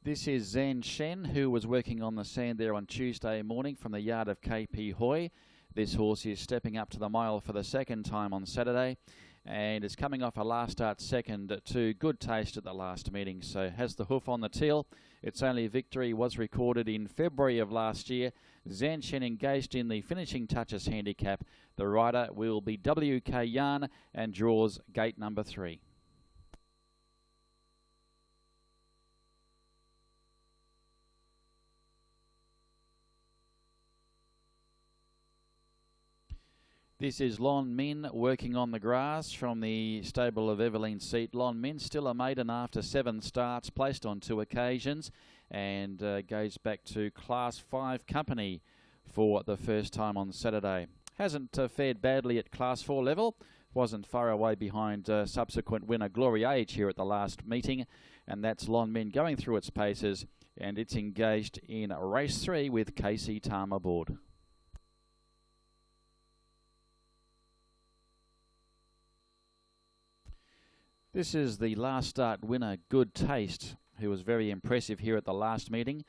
This is Zan Shen, who was working on the sand there on Tuesday morning from the yard of KP Hoy. This horse is stepping up to the mile for the second time on Saturday and is coming off a last start second to Good Taste at the last meeting. So has the hoof on the tail. Its only victory was recorded in February of last year. Zan Shen engaged in the finishing touches handicap. The rider will be WK Yarn and draws gate number 3. This is Lon Min working on the grass from the stable of Evelyn Seat. Lon Min, still a maiden after 7 starts, placed on 2 occasions, and goes back to Class 5 company for the first time on Saturday. Hasn't fared badly at Class 4 level, wasn't far away behind subsequent winner Glory Age here at the last meeting, and that's Lon Min going through its paces, and it's engaged in race 3 with Casey Tam aboard. This is the last start winner, Good Taste, who was very impressive here at the last meeting.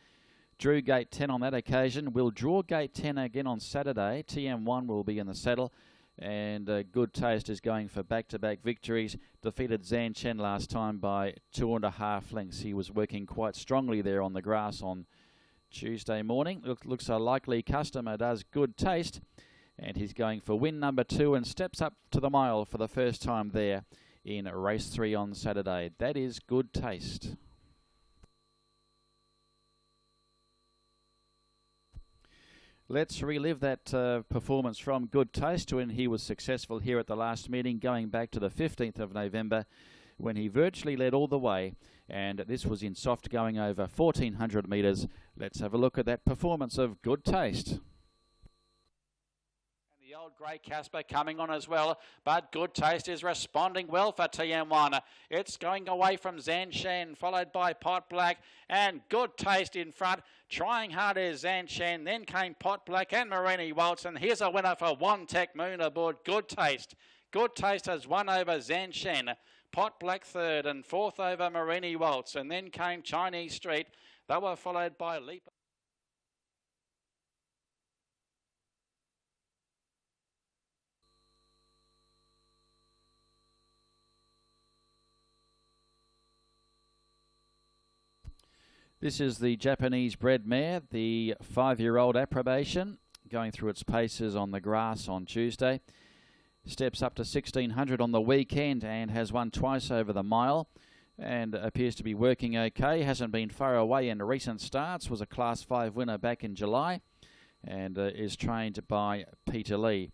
Drew gate 10 on that occasion. Will draw gate 10 again on Saturday. TM1 will be in the saddle. And Good Taste is going for back-to-back victories. Defeated Zan Shen last time by 2.5 lengths. He was working quite strongly there on the grass on Tuesday morning. Looks a likely customer, does Good Taste. And he's going for win number 2 and steps up to the mile for the first time there in race 3 on Saturday. That is Good Taste. Let's relive that performance from Good Taste when he was successful here at the last meeting, going back to the 15th of November when he virtually led all the way, and this was in soft going over 1,400 metres. Let's have a look at that performance of Good Taste. The old grey Casper coming on as well, but Good Taste is responding well for TM1. It's going away from Zan Shen, followed by Pot Black, and Good Taste in front. Trying hard is Zan Shen, then came Pot Black and Marini Waltz, and here's a winner for One Tech Moon aboard Good Taste. Good Taste has won over Zan Shen, Pot Black third, and fourth over Marini Waltz, and then came Chinese Street. They were followed by Leap. This is the Japanese bred mare, the 5-year-old Approbation, going through its paces on the grass on Tuesday. Steps up to 1,600 on the weekend and has won twice over the mile and appears to be working okay. Hasn't been far away in recent starts, was a Class 5 winner back in July and is trained by Peter Lee.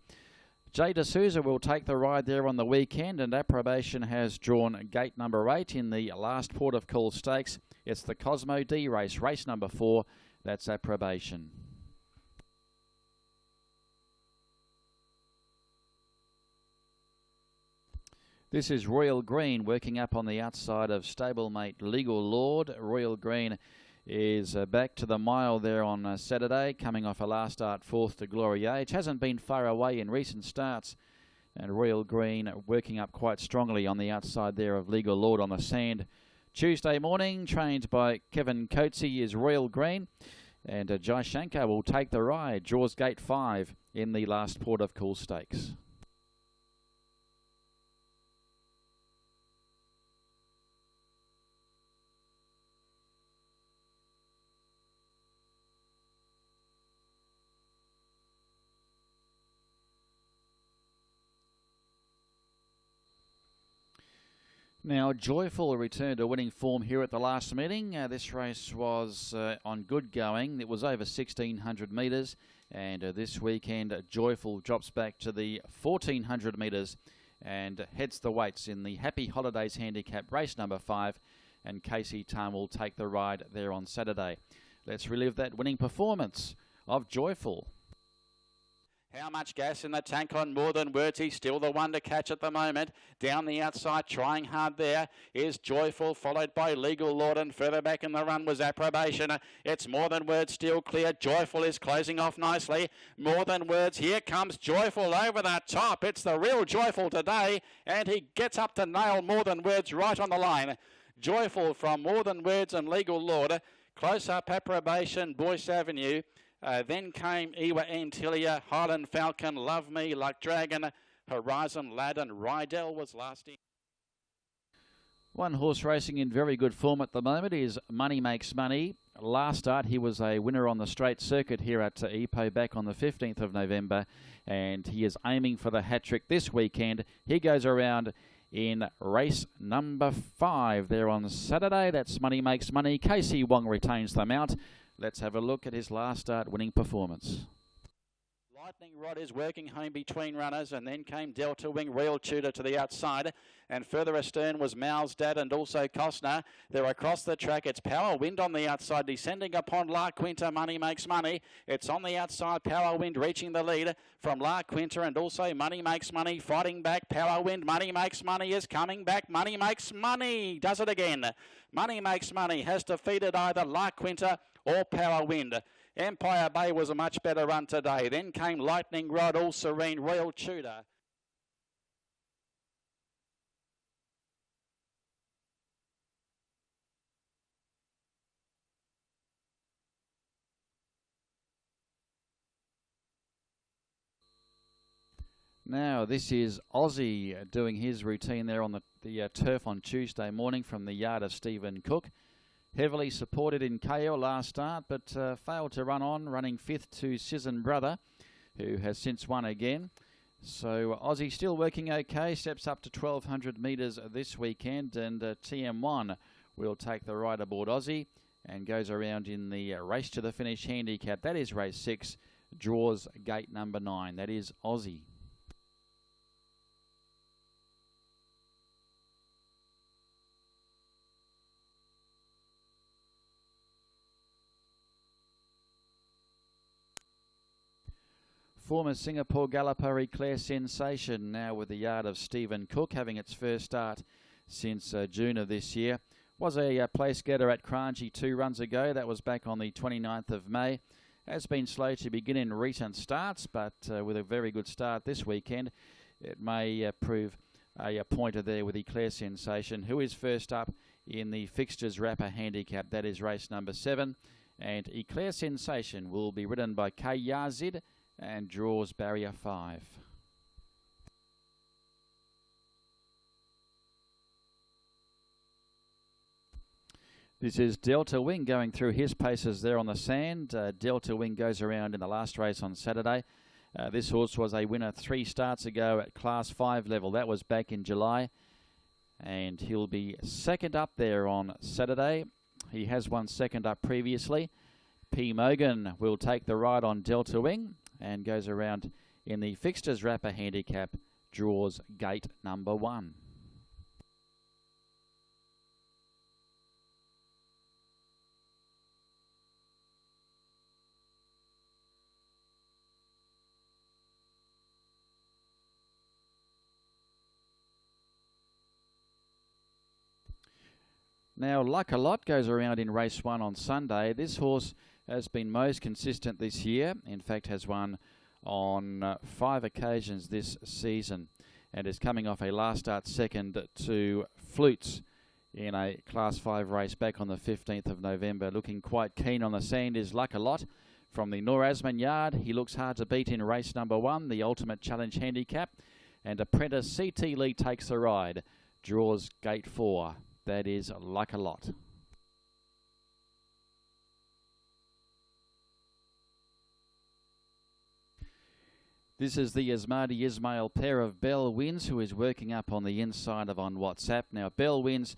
Jay D'Souza will take the ride there on the weekend, and Approbation has drawn gate number 8 in the last Port of Call Stakes. It's the Cosmo D race, race number 4. That's Approbation. This is Royal Green working up on the outside of stablemate Legal Lord. Royal Green is back to the mile there on Saturday, coming off a last start 4th to Glory Age. Hasn't been far away in recent starts, and Royal Green working up quite strongly on the outside there of Legal Lord on the sand. Tuesday morning, trained by Kevin Coatsey, is Royal Green, and Jai Shankar will take the ride. Draws gate 5 in the last Port of Call Stakes. Now, Joyful returned to winning form here at the last meeting. This race was on good going. It was over 1,600 metres, and this weekend Joyful drops back to the 1,400 metres and heads the weights in the Happy Holidays Handicap race number 5, and Casey Tam will take the ride there on Saturday. Let's relive that winning performance of Joyful. How much gas in the tank on More Than Words? He's still the one to catch at the moment. Down the outside, trying hard there, is Joyful, followed by Legal Lord, and further back in the run was Approbation. It's More Than Words still clear. Joyful is closing off nicely. More Than Words, here comes Joyful over the top. It's the real Joyful today, and he gets up to nail More Than Words right on the line. Joyful from More Than Words and Legal Lord. Close Up Approbation, Boyce Avenue. Then came Ewa Antilia, Highland Falcon, Love Me, Like Dragon, Horizon Lad, and Rydell was last in. One horse racing in very good form at the moment is Money Makes Money. Last start, he was a winner on the straight circuit here at Ipoh back on the 15th of November, and he is aiming for the hat-trick this weekend. He goes around in race number 5 there on Saturday. That's Money Makes Money. Casey Wong retains the mount. Let's have a look at his last start winning performance. Lightning Rod is working home between runners, and then came Delta Wing, Real Tudor to the outside, and further astern was Mal's Dad and also Costner. They're across the track. It's Power Wind on the outside, descending upon La Quinta. Money Makes Money. It's on the outside. Power Wind reaching the lead from La Quinta, and also Money Makes Money fighting back. Power Wind. Money Makes Money is coming back. Money Makes Money does it again. Money Makes Money has defeated either La Quinta or Power Wind. Empire Bay was a much better run today. Then came Lightning Rod, All Serene, Royal Tudor. Now, this is Aussie doing his routine there on the turf on Tuesday morning from the yard of Stephen Cook. Heavily supported in KO last start, but failed to run on, running 5th to Sizzin Brother, who has since won again. So Aussie still working okay, steps up to 1,200 metres this weekend, and TM1 will take the ride aboard Aussie and goes around in the race to the finish handicap. That is race 6, draws gate number 9. That is Aussie. Former Singapore galloper Eclair Sensation now with the yard of Stephen Cook, having its first start since June of this year. Was a place getter at Kranji 2 runs ago. That was back on the 29th of May. Has been slow to begin in recent starts, but with a very good start this weekend, it may prove a pointer there with Eclair Sensation, who is first up in the fixtures wrapper handicap. That is race number 7. And Eclair Sensation will be ridden by K Yazid and draws barrier 5. This is Delta Wing going through his paces there on the sand. Delta Wing goes around in the last race on Saturday. This horse was a winner 3 starts ago at Class 5 level. That was back in July. And he'll be second up there on Saturday. He has won second up previously. P. Mogan will take the ride on Delta Wing and goes around in the fixtures wrapper handicap, draws gate number 1. Now, Luck a Lot goes around in race 1 on Sunday. This horse has been most consistent this year. In fact, has won on 5 occasions this season and is coming off a last start second to Flutes in a Class 5 race back on the 15th of November. Looking quite keen on the sand is Luck a Lot from the Norazman yard. He looks hard to beat in race number 1, the Ultimate Challenge handicap. And Apprentice CT Lee takes the ride, draws gate 4. That is Luck a Lot. This is the Asmadi Ismail pair of Bell Wins, who is working up on the inside of On WhatsApp. Now, Bell Wins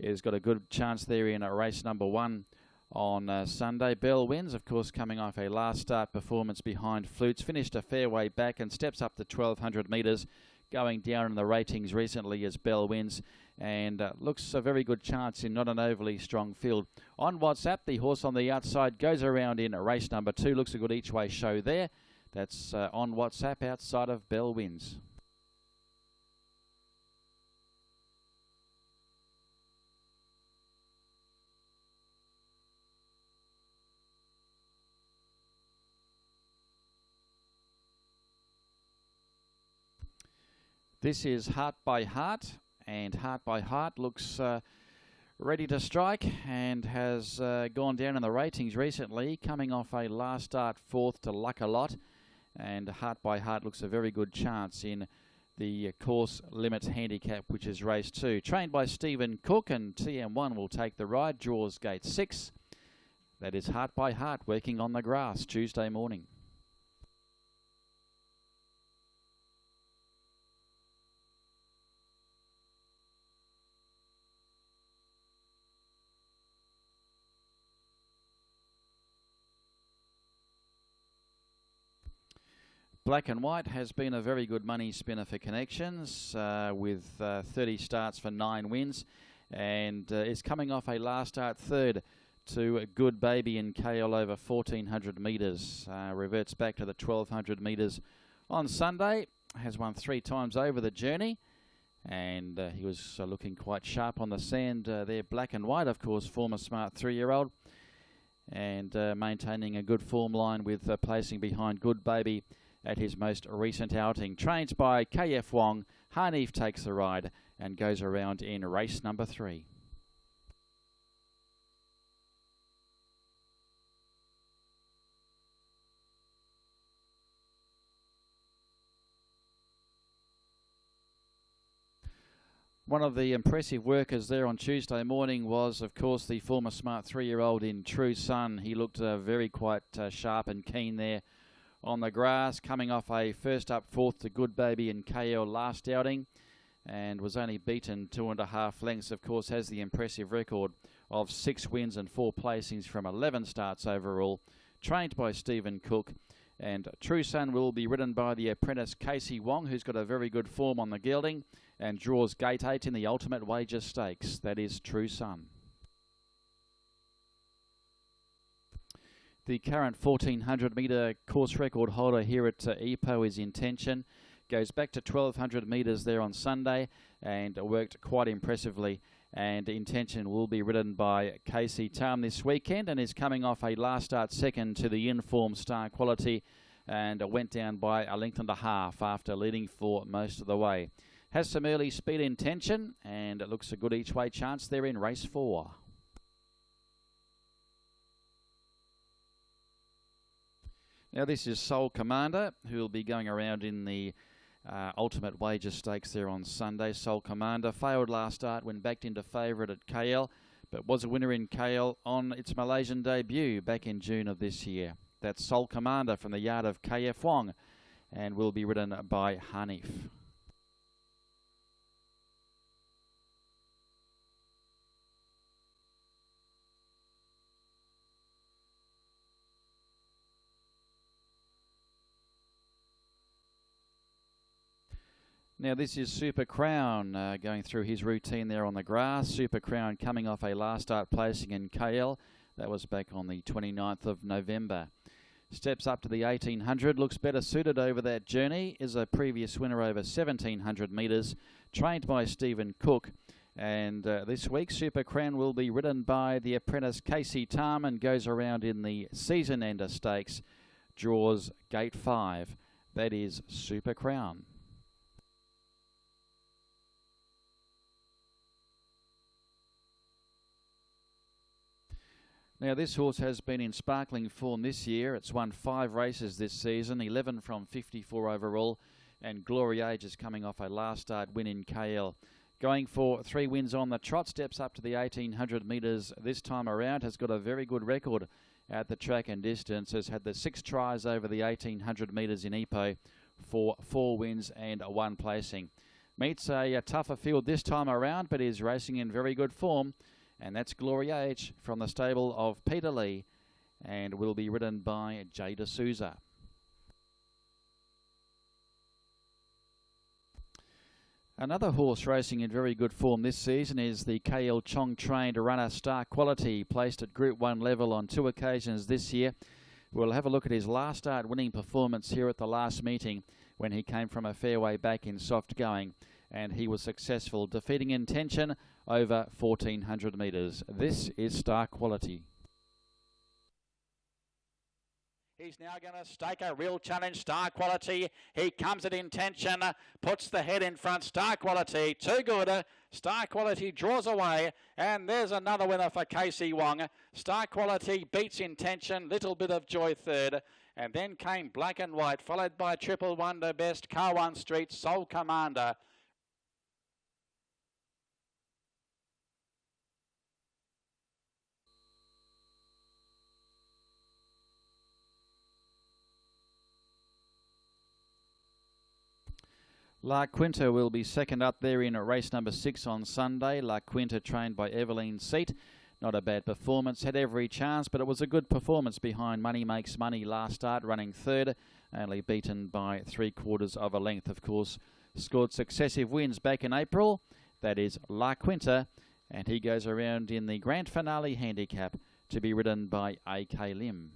has got a good chance there in race number 1 on Sunday. Bell Wins, of course, coming off a last start performance behind Flutes. Finished a fair way back and steps up to 1,200 metres, going down in the ratings recently as Bell Wins. And looks a very good chance in not an overly strong field. On WhatsApp, the horse on the outside goes around in race number 2. Looks a good each-way show there. That's on WhatsApp outside of Bell Wins. This is Heart by Heart, and Heart by Heart looks ready to strike and has gone down in the ratings recently, coming off a last start fourth to Luck a Lot, and Heart by Heart looks a very good chance in the course limits handicap, which is race 2. Trained by Stephen Cook, and TM1 will take the ride, draws gate 6. That is Heart by Heart working on the grass Tuesday morning. Black and White has been a very good money spinner for Connections with 30 starts for 9 wins, and is coming off a last start third to Good Baby in KL over 1,400 metres. Reverts back to the 1,200 metres on Sunday. Has won 3 times over the journey, and he was looking quite sharp on the sand there. Black and White, of course, former smart 3-year-old, and maintaining a good form line with placing behind Good Baby at his most recent outing. Trained by KF Wong, Hanif takes the ride and goes around in race number 3. One of the impressive workers there on Tuesday morning was, of course, the former smart 3-year-old in True Sun. He looked very quite sharp and keen there on the grass, coming off a first up fourth to Good Baby in KL last outing, and was only beaten 2.5 lengths. Of course, has the impressive record of 6 wins and 4 placings from 11 starts overall. Trained by Stephen Cook, and True Sun will be ridden by the apprentice Casey Wong, who's got a very good form on the gelding, and draws gate 8 in the Ultimate Wager Stakes. That is True Sun. The current 1,400 metre course record holder here at EPO is Intention. Goes back to 1,200 metres there on Sunday and worked quite impressively. And Intention will be ridden by Casey Tam this weekend, and is coming off a last start second to the Informed Star Quality, and went down by a length and a half after leading for most of the way. Has some early speed Intention, and it looks a good each way chance there in race 4. Now this is Soul Commander, who will be going around in the Ultimate Wager Stakes there on Sunday. Soul Commander failed last start when backed into favourite at KL, but was a winner in KL on its Malaysian debut back in June of this year. That's Soul Commander from the yard of KF Wong, and will be ridden by Hanif. Now this is Super Crown going through his routine there on the grass. Super Crown coming off a last start placing in KL. That was back on the 29th of November. Steps up to the 1,800, looks better suited over that journey. Is a previous winner over 1,700 metres. Trained by Stephen Cook. And this week Super Crown will be ridden by the apprentice Casey Tam, and goes around in the Season Ender Stakes. Draws gate 5. That is Super Crown. Now this horse has been in sparkling form this year. It's won 5 races this season, 11 from 54 overall, and Glory Age is coming off a last start win in KL. Going for 3 wins on the trot, steps up to the 1,800 metres this time around, has got a very good record at the track and distance, has had the 6 tries over the 1,800 metres in EPO for 4 wins and 1 placing. Meets a tougher field this time around, but is racing in very good form. And that's Glory Age from the stable of Peter Lee, and will be ridden by Jay D'Souza. Another horse racing in very good form this season is the KL Chong trained runner Star Quality, placed at Group 1 level on 2 occasions this year. We'll have a look at his last start winning performance here at the last meeting, when he came from a fairway back in soft going, and he was successful, defeating Intention over 1,400 metres. This is Star Quality. He's now going to stake a real challenge. Star Quality. He comes at intention. Puts the head in front. Star Quality. Too good. Star Quality draws away. And there's another winner for Casey Wong. Star Quality beats intention. Little Bit of Joy third. And then came Black and White, followed by Triple Wonder Best, Car One Street, Soul Commander. La Quinta will be second up there in race number 6 on Sunday. La Quinta, trained by Eveline Seat. Not a bad performance, had every chance, but it was a good performance behind Money Makes Money last start, running third, only beaten by 3/4 of a length. Of course, scored successive wins back in April. That is La Quinta, and he goes around in the grand finale handicap to be ridden by AK Lim.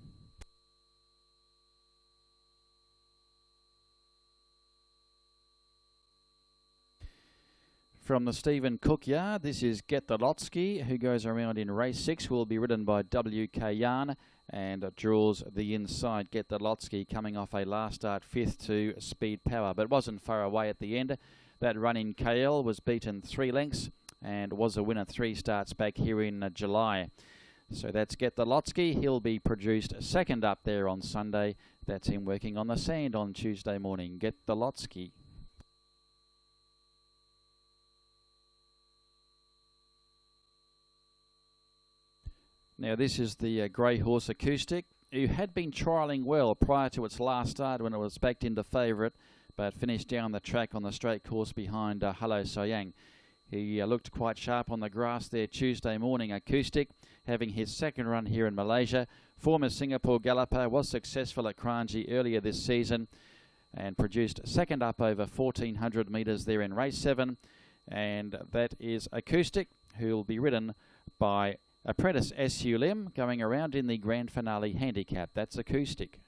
From the Stephen Cook yard, this is Get the Lotsky, who goes around in race 6, will be ridden by WK Yarn and draws the inside. Get the Lotsky coming off a last start 5th to Speed Power, but wasn't far away at the end. That run in KL was beaten 3 lengths and was a winner 3 starts back here in July. So that's Get the Lotsky. He'll be produced second up there on Sunday. That's him working on the sand on Tuesday morning. Get the Lotsky. Now this is the Grey Horse Acoustic, who had been trialling well prior to its last start when it was backed into favourite, but finished down the track on the straight course behind Hello Soyang. He looked quite sharp on the grass there Tuesday morning. Acoustic, having his second run here in Malaysia. Former Singapore galloper, was successful at Kranji earlier this season and produced second up over 1,400 metres there in race 7. And that is Acoustic, who will be ridden by apprentice SU Lim, going around in the grand finale handicap. That's Acoustic.